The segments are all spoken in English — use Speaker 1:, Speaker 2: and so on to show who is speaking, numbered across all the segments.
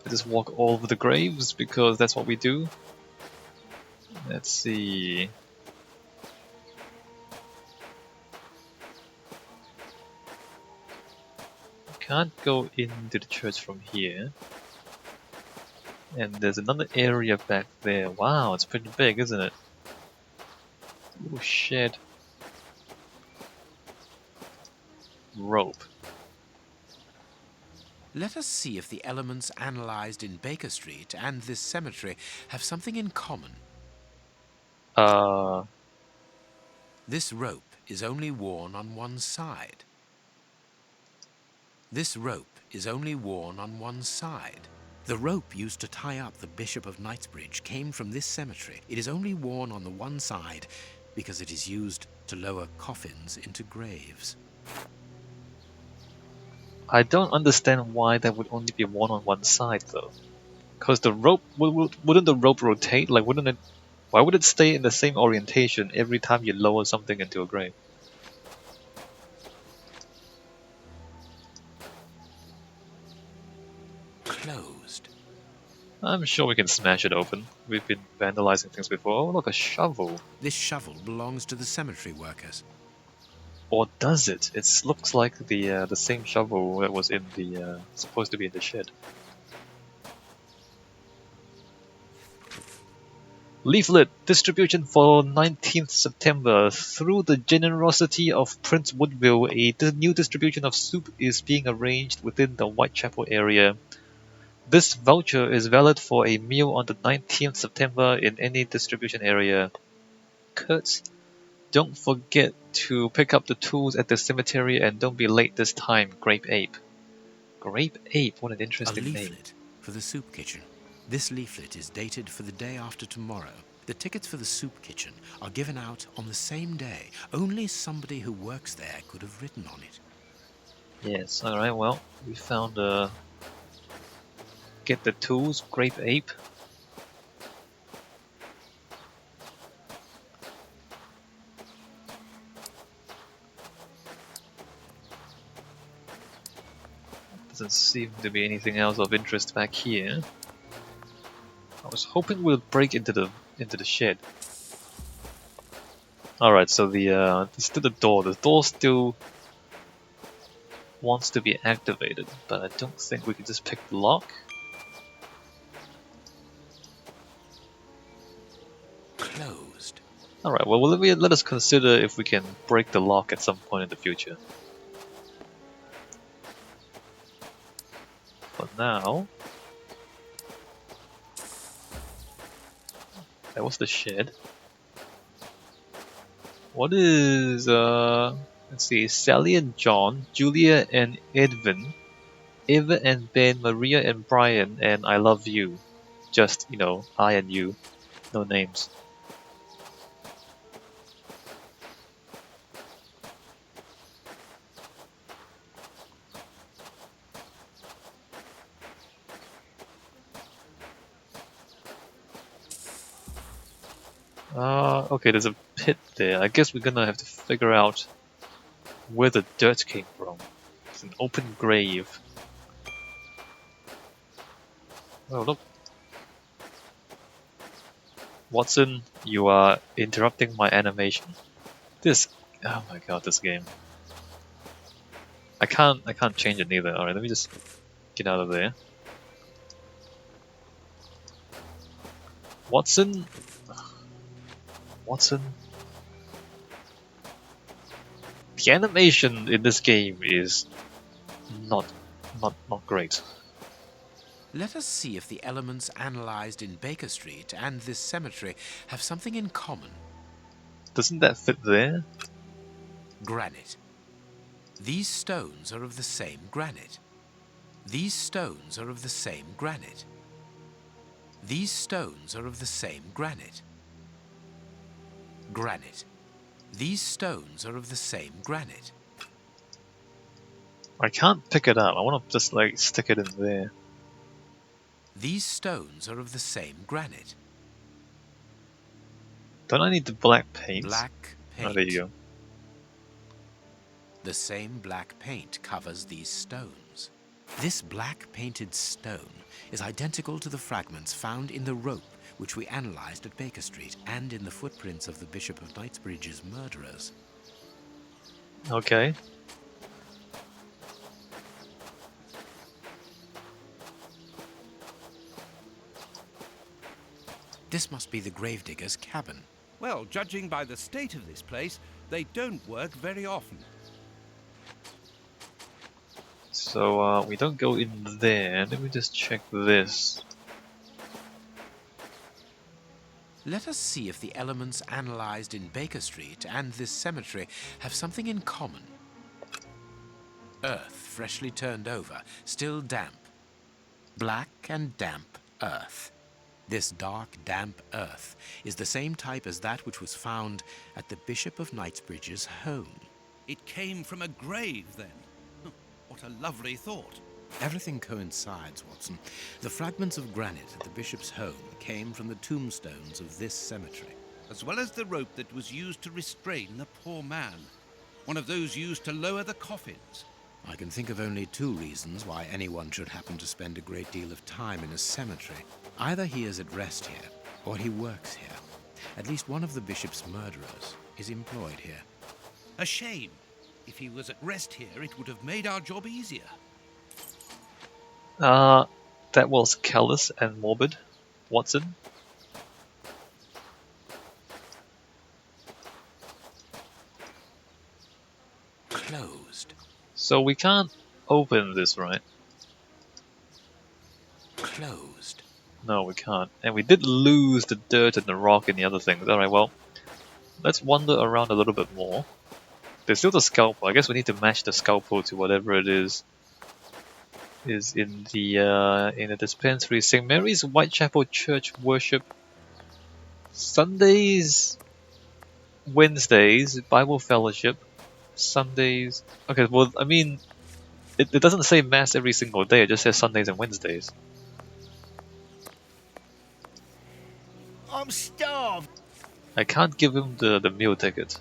Speaker 1: I just walk all over the graves because that's what we do. Let's see. Can't go into the church from here. And there's another area back there. Wow, it's pretty big, isn't it? Oh shit. Rope.
Speaker 2: Let us see if the elements analyzed in Baker Street and this cemetery have something in common. This rope is only worn on one side. This rope is only worn on one side. The rope used to tie up the Bishop of Knightsbridge came from this cemetery. It is only worn on the one side because it is used to lower coffins into graves.
Speaker 1: I don't understand why that would only be worn on one side though. Because the rope, wouldn't the rope rotate? Like, wouldn't it? Why would it stay in the same orientation every time you lower something into a grave?
Speaker 2: Closed.
Speaker 1: I'm sure we can smash it open. We've been vandalizing things before. Oh, look, a shovel.
Speaker 2: This shovel belongs to the cemetery workers.
Speaker 1: Or does it? It looks like the same shovel that was in the supposed to be in the shed. Leaflet distribution for 19th September. Through the generosity of Prince Woodville, a new distribution of soup is being arranged within the Whitechapel area. This voucher is valid for a meal on the 19th September in any distribution area. Kurtz, don't forget to pick up the tools at the cemetery and don't be late this time, Grape Ape. Grape Ape, what an interesting name.
Speaker 2: A leaflet for the soup kitchen. This leaflet is dated for the day after tomorrow. The tickets for the soup kitchen are given out on the same day. Only somebody who works there could have written on it.
Speaker 1: Yes, alright, well, we found get the tools, Grape Ape. Doesn't seem to be anything else of interest back here. I was hoping we'll break into the shed. Alright, so there's still the door. The door still wants to be activated, but I don't think we can just pick the lock.
Speaker 2: Closed.
Speaker 1: Alright, well let us consider if we can break the lock at some point in the future. For now... That was the shed. What is, let's see, Sally and John, Julia and Edwin, Eva and Ben, Maria and Brian, and I love you. Just, you know, I and you. No names. Okay, there's a pit there. I guess we're gonna have to figure out where the dirt came from. It's an open grave. Oh, look. Watson, you are interrupting my animation. Oh my god, this game. I can't change it neither. Alright, let me just get out of there. Watson? Watson? The animation in this game is not great.
Speaker 2: Let us see if the elements analyzed in Baker Street and this cemetery have something in common.
Speaker 1: Doesn't that fit there?
Speaker 2: Granite. These stones are of the same granite. These stones are of the same granite. These stones are of the same granite. Granite. These stones are of the same granite.
Speaker 1: I can't pick it up. I want to just like stick it in there.
Speaker 2: These stones are of the same granite.
Speaker 1: Don't I need the black paint?
Speaker 2: Black paint.
Speaker 1: Oh, there you go.
Speaker 2: The same black paint covers these stones. This black painted stone is identical to the fragments found in the rope which we analysed at Baker Street and in the footprints of the Bishop of Knightsbridge's murderers.
Speaker 1: Okay.
Speaker 2: This must be the gravedigger's cabin.
Speaker 3: Well, judging by the state of this place, they don't work very often.
Speaker 1: So we don't go in there. Let me just check this.
Speaker 2: Let us see if the elements analysed in Baker Street and this cemetery have something in common. Earth freshly turned over, still damp. Black and damp earth. This dark, damp earth is the same type as that which was found at the Bishop of Knightsbridge's home.
Speaker 3: It came from a grave, then. What a lovely thought.
Speaker 2: Everything coincides, Watson. The fragments of granite at the bishop's home came from the tombstones of this cemetery.
Speaker 3: As well as the rope that was used to restrain the poor man. One of those used to lower the coffins.
Speaker 2: I can think of only two reasons why anyone should happen to spend a great deal of time in a cemetery. Either he is at rest here, or he works here. At least one of the bishop's murderers is employed here.
Speaker 3: A shame. If he was at rest here, it would have made our job easier.
Speaker 1: That was callous and morbid, Watson.
Speaker 2: Closed.
Speaker 1: So we can't open this, right?
Speaker 2: Closed.
Speaker 1: No, we can't. And we did lose the dirt and the rock and the other things. Alright, well, let's wander around a little bit more. There's still the scalpel. I guess we need to match the scalpel to whatever it is in the dispensary. St. Mary's Whitechapel Church worship Sundays, Wednesdays, Bible fellowship, Sundays. Okay, well, I mean, it doesn't say mass every single day. It just says Sundays and Wednesdays.
Speaker 4: I'm starved.
Speaker 1: I can't give him the meal ticket.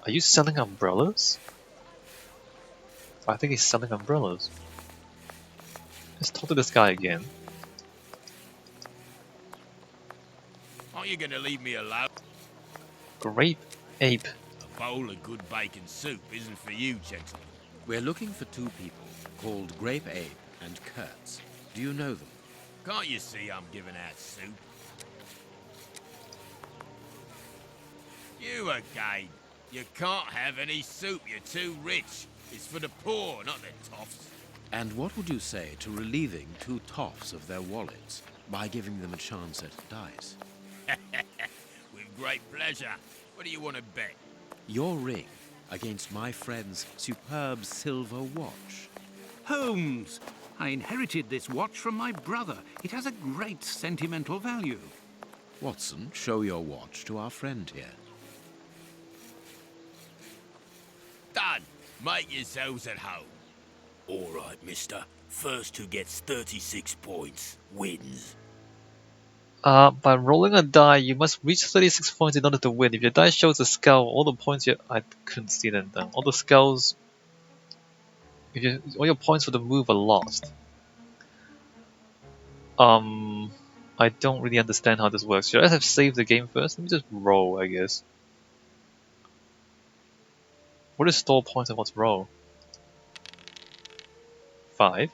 Speaker 1: Are you selling umbrellas? I think he's selling umbrellas. Let's talk to this guy again.
Speaker 4: Aren't you gonna leave me alone?
Speaker 1: Grape ape.
Speaker 4: A bowl of good bacon soup isn't for you, gentlemen.
Speaker 2: We're looking for two people called Grape Ape and Kurtz. Do you know them?
Speaker 4: Can't you see I'm giving out soup? You again. You can't have any soup, you're too rich. It's for the poor, not the toffs.
Speaker 2: And what would you say to relieving two toffs of their wallets by giving them a chance at dice?
Speaker 4: With great pleasure. What do you want to bet?
Speaker 2: Your ring against my friend's superb silver watch.
Speaker 3: Holmes! I inherited this watch from my brother. It has a great sentimental value.
Speaker 2: Watson, show your watch to our friend here.
Speaker 4: Done. Make yourselves at home. All right, mister. First who gets 36 points wins.
Speaker 1: By rolling a die, you must reach 36 points in order to win. If your die shows a skull, all the points I couldn't see them down. All the skulls, all your points for the move are lost. I don't really understand how this works. Should I have saved the game first? Let me just roll, I guess. What is store points and what's roll? 5.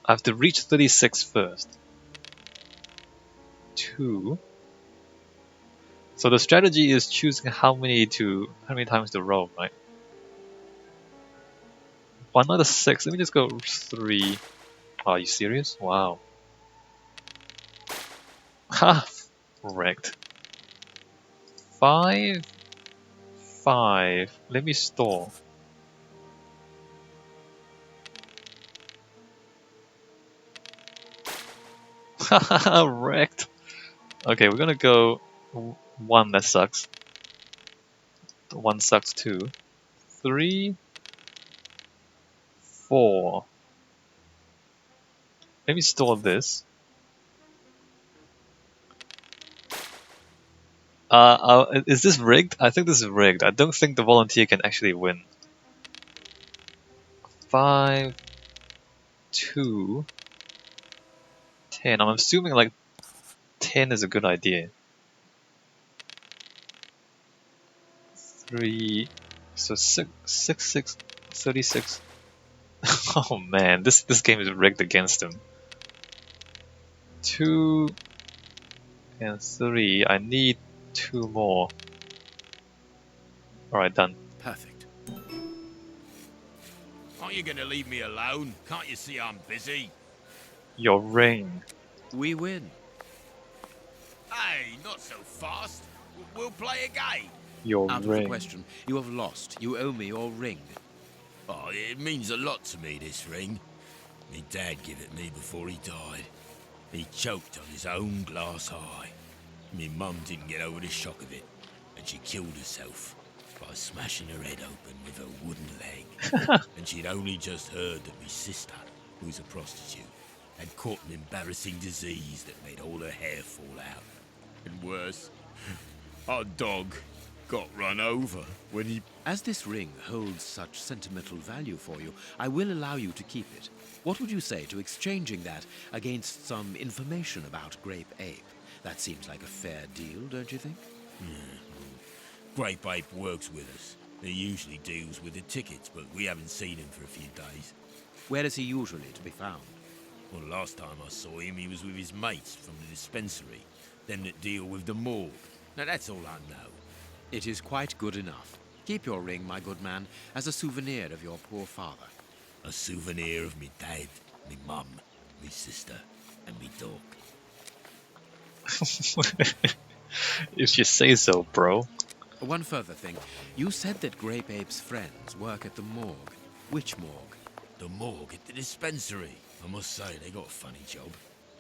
Speaker 1: I have to reach 36 first. 2. So the strategy is choosing how many times to roll, right? 1 out of 6. Let me just go 3. Are you serious? Wow. Ha! Wrecked. 5. 5. Let me store. Haha, wrecked. Okay, we're gonna go 1, that sucks. 1 sucks too. 3, 4. Let me store this. Is this rigged? I think this is rigged. I don't think the volunteer can actually win. 5, 2, 10. I'm assuming like 10 is a good idea. 3, so 6, 36. Oh man, this game is rigged against him. 2 and 3. I need 2 more. Alright, done.
Speaker 2: Perfect.
Speaker 4: Aren't you gonna leave me alone? Can't you see I'm busy?
Speaker 1: Your ring.
Speaker 2: We win.
Speaker 4: Hey, not so fast. We'll play a game.
Speaker 1: Your
Speaker 2: Out of the
Speaker 1: ring.
Speaker 2: question. You have lost. You owe me your ring.
Speaker 4: Oh, it means a lot to me, this ring. Me dad gave it me before he died. He choked on his own glass eye. Me mum didn't get over the shock of it, and she killed herself by smashing her head open with a wooden leg. And she'd only just heard that me sister, who's a prostitute, had caught an embarrassing disease that made all her hair fall out. And worse, our dog got run over when he...
Speaker 2: As this ring holds such sentimental value for you, I will allow you to keep it. What would you say to exchanging that against some information about Grape Ape? That seems like a fair deal, don't you think?
Speaker 4: Grape Ape works with us. He usually deals with the tickets, but we haven't seen him for a few days.
Speaker 2: Where is he usually to be found?
Speaker 4: Well, last time I saw him, he was with his mates from the dispensary, them that deal with the morgue. Now, that's all I know.
Speaker 2: It is quite good enough. Keep your ring, my good man, as a souvenir of your poor father.
Speaker 4: A souvenir of me dad, me mum, me sister, and me dog.
Speaker 1: If you say so, bro.
Speaker 2: One further thing. You said that Grape Ape's friends work at the morgue. Which morgue?
Speaker 4: The morgue at the dispensary. I must say, they got a funny job.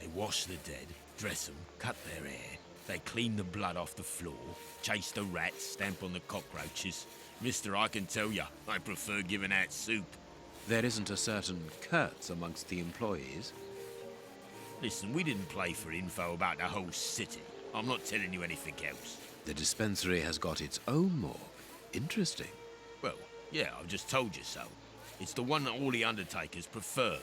Speaker 4: They wash the dead, dress them, cut their hair. They clean the blood off the floor, chase the rats, stamp on the cockroaches. Mister, I can tell ya, I prefer giving out soup.
Speaker 2: There isn't a certain Kurtz amongst the employees.
Speaker 4: Listen, we didn't play for info about the whole city. I'm not telling you anything else.
Speaker 2: The dispensary has got its own morgue. Interesting.
Speaker 4: Well, yeah, I've just told you so. It's the one that all the undertakers prefer.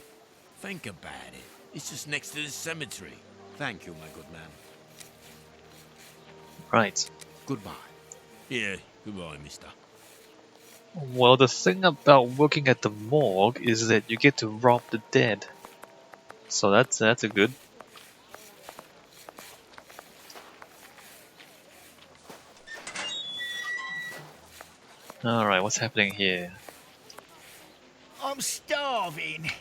Speaker 4: Think about it. It's just next to the cemetery.
Speaker 2: Thank you, my good man.
Speaker 1: Right.
Speaker 2: Goodbye.
Speaker 4: Yeah, goodbye, mister.
Speaker 1: Well, the thing about working at the morgue is that you get to rob the dead. So that's a good. Alright, what's happening here?
Speaker 5: I'm starving.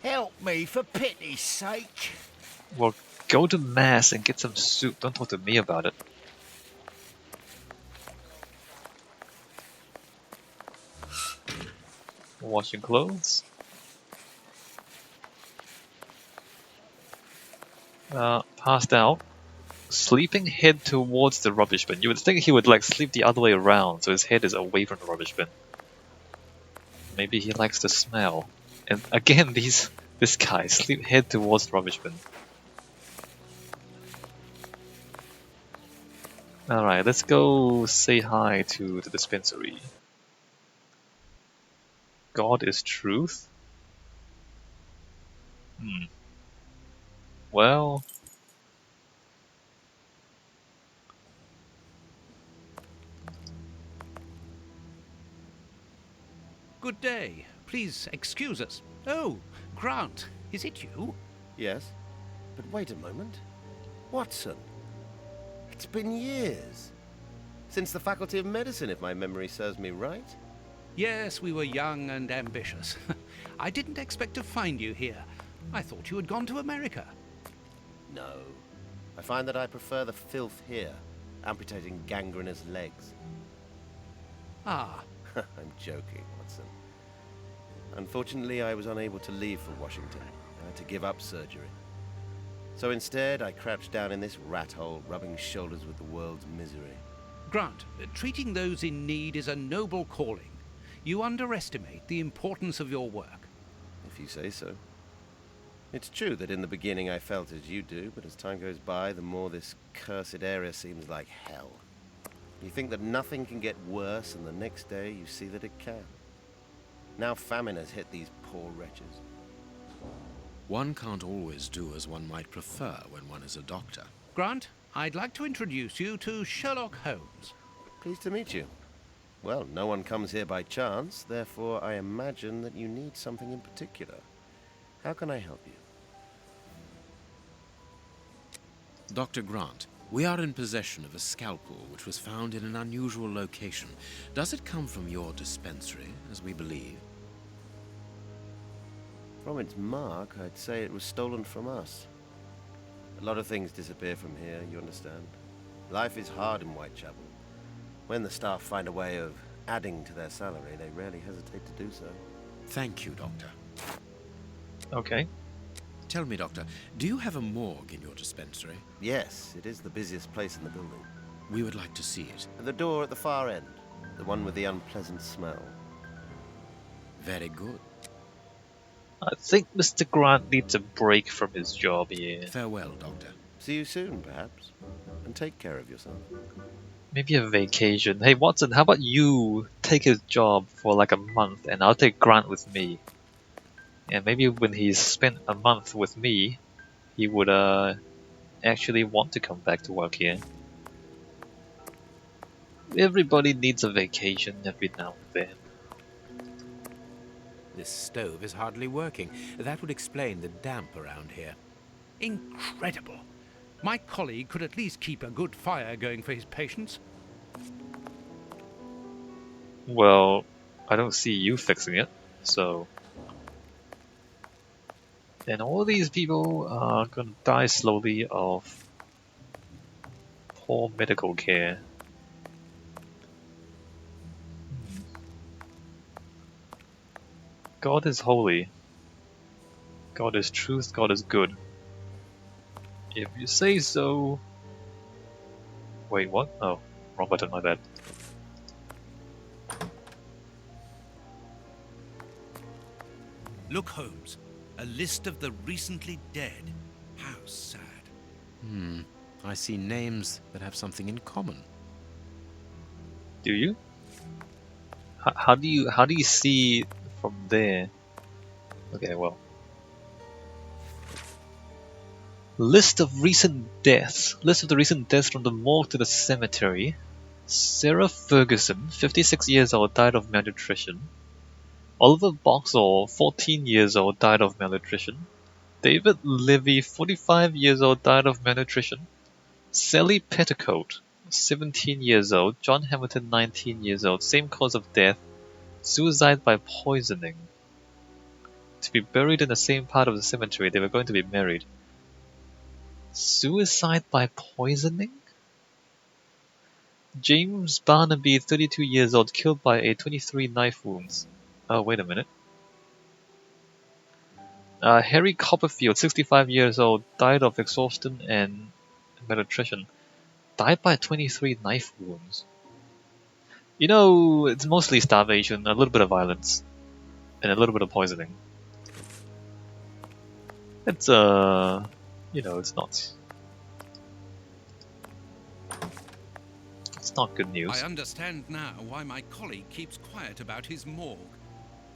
Speaker 5: Help me, for pity's sake.
Speaker 1: Well, go to Mass and get some soup. Don't talk to me about it. Washing clothes. Passed out. Sleeping head towards the rubbish bin. You would think he would like sleep the other way around, so his head is away from the rubbish bin. Maybe he likes the smell. And again, this guy, sleep head towards the rubbish bin. Alright, let's go say hi to the dispensary. God is truth? Well...
Speaker 3: Good day. Please excuse us. Oh, Grant, is it you?
Speaker 5: Yes, but wait a moment. Watson. It's been years. Since the Faculty of Medicine, if my memory serves me right.
Speaker 3: Yes, we were young and ambitious. I didn't expect to find you here. I thought you had gone to America.
Speaker 5: No. I find that I prefer the filth here, amputating gangrenous legs.
Speaker 3: Ah,
Speaker 5: I'm joking, Watson. Unfortunately, I was unable to leave for Washington. I had to give up surgery. So instead, I crouched down in this rat hole, rubbing shoulders with the world's misery.
Speaker 3: Grant, treating those in need is a noble calling. You underestimate the importance of your work.
Speaker 5: If you say so. It's true that in the beginning I felt as you do, but as time goes by, the more this cursed area seems like hell. You think that nothing can get worse, and the next day you see that it can. Now famine has hit these poor wretches.
Speaker 2: One can't always do as one might prefer when one is a doctor.
Speaker 3: Grant, I'd like to introduce you to Sherlock Holmes.
Speaker 5: Pleased to meet you. Well, no one comes here by chance, therefore I imagine that you need something in particular. How can I help you?
Speaker 2: Dr. Grant, we are in possession of a scalpel which was found in an unusual location. Does it come from your dispensary, as we believe?
Speaker 5: From its mark, I'd say it was stolen from us. A lot of things disappear from here, you understand. Life is hard in Whitechapel. When the staff find a way of adding to their salary, they rarely hesitate to do so.
Speaker 2: Thank you, Doctor.
Speaker 1: Okay.
Speaker 2: Tell me, Doctor, do you have a morgue in your dispensary?
Speaker 5: Yes, it is the busiest place in the building.
Speaker 2: We would like to see it.
Speaker 5: The door at the far end, the one with the unpleasant smell.
Speaker 2: Very good.
Speaker 1: I think Mr. Grant needs a break from his job here.
Speaker 2: Farewell, Doctor.
Speaker 5: See you soon, perhaps. And take care of yourself.
Speaker 1: Maybe a vacation. Hey, Watson, how about you take his job for like a month and I'll take Grant with me? And maybe when he's spent a month with me, he would actually want to come back to work here. Everybody needs a vacation every now and then.
Speaker 2: This stove is hardly working. That would explain the damp around here.
Speaker 3: Incredible. My colleague could at least keep a good fire going for his patients.
Speaker 1: Well, I don't see you fixing it, so... And all these people are gonna die slowly of poor medical care. God is holy. God is truth, God is good. If you say so... Wait, what? Oh, wrong button, my bad.
Speaker 3: Look, Holmes. A list of the recently dead. How sad.
Speaker 2: I see names that have something in common.
Speaker 1: Do you? How do you see from there? Okay, well. List of recent deaths. List of the recent deaths from the morgue to the cemetery. Sarah Ferguson, 56 years old, died of malnutrition. Oliver Boxall, 14 years old, died of malnutrition. David Levy, 45 years old, died of malnutrition. Sally Petticoat, 17 years old. John Hamilton, 19 years old. Same cause of death. Suicide by poisoning. To be buried in the same part of the cemetery, they were going to be married. Suicide by poisoning? James Barnaby, 32 years old, killed by a 23 knife wounds. Oh, wait a minute. Harry Copperfield, 65 years old, died of exhaustion and malnutrition. Died by 23 knife wounds. You know, it's mostly starvation, a little bit of violence, and a little bit of poisoning. It's, you know, it's not good news.
Speaker 3: I understand now why my colleague keeps quiet about his morgue.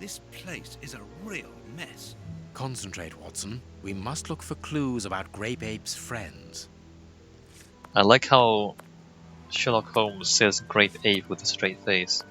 Speaker 3: This place is a real mess.
Speaker 2: Concentrate, Watson. We must look for clues about Grape Ape's friends.
Speaker 1: I like how Sherlock Holmes says Grape Ape with a straight face.